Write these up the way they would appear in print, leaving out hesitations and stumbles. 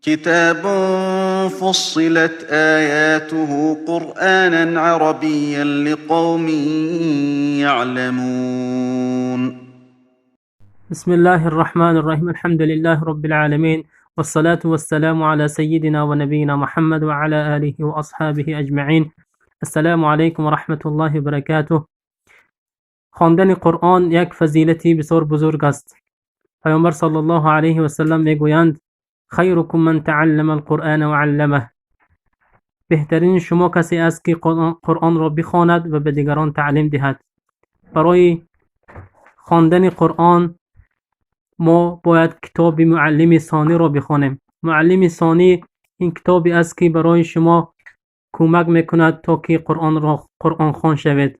كتاب فصلت آياته قرآنا عربيا لقوم يعلمون. بسم الله الرحمن الرحيم. الحمد لله رب العالمين، والصلاة والسلام على سيدنا ونبينا محمد وعلى آله وأصحابه أجمعين. السلام عليكم ورحمة الله وبركاته. خواندن قرآن یک فضیلتی بسیار بزرگ است. پیامبر صلی الله علیه و سلم میگویند خیرکم من تعلم القرآن و علمه. بهترین شما کسی است که قرآن را بخواند و به دیگران تعلیم دهد. برای خواندن قرآن ما باید کتاب معلم ثانی را بخوانیم. معلم ثانی این کتابی است که برای شما کمک میکند تا که قرآن خوان شوید.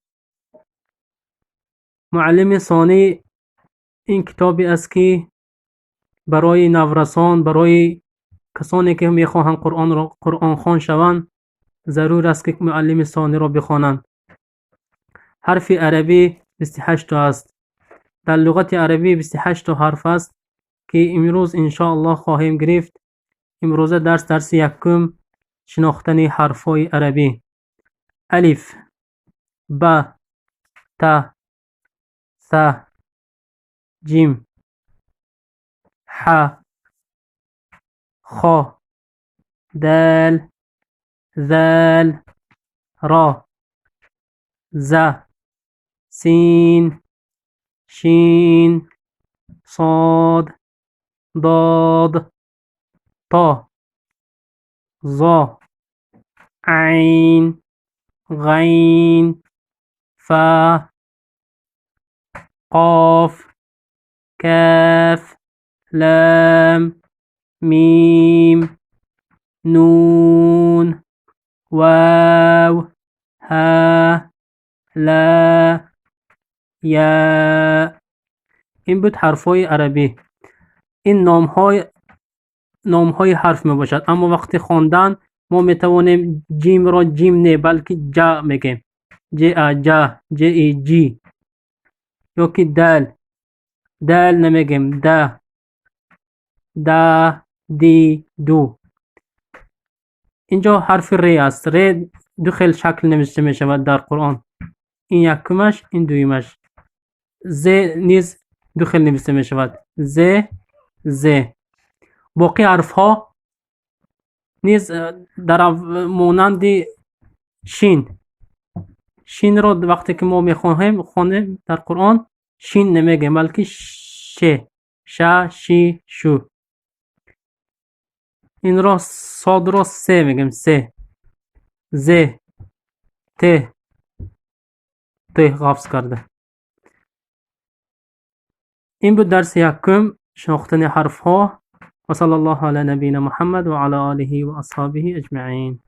معلم ثانی این کتابی است که برای نورسان، برای کسانی که میخواهند قرآن خوان شوند، ضرور است که معلم ثانی را بخوانند. حرف عربی 28 تا است. در لغت عربی 28 تا حرف است که امروز انشاءالله خواهیم گرفت. امروز درس یکم شناختن حرفهای عربی. الف، ب، ت، ث، جیم، ح، خ، دال، ذال، را، ز، سین، شین، صاد، ضاد، طا، ظا، عین، غین، فا، قاف، کاف، لام، میم، نون، واو، ها، لا، یا. این بود حرفهای عربی. این نامهای حرف می باشد، اما وقتی خواندن ما می توانیم جیم را جیم نه بلکه جا میگیم. جا، جی. یا که دال نمیگیم، دا، دی، دو. اینجا حرف ری است. ری دو خیلی شکل نوشته می شود در قرآن. این یکمش، این دویمش. ز نیز دو خیلی نوشته می شود. ز. باقی حرف ها نیز در مانند شین را وقتی که ما میخوانیم در قرآن شین نمیگیم بلکه ش، شی، شو. این را صاد را سه میگیم. ز، ت حفظ کرده. این بود درس یکم شناختن حرف ها. و صلی الله علی نبینا محمد و علی آله و اصحابه اجمعین.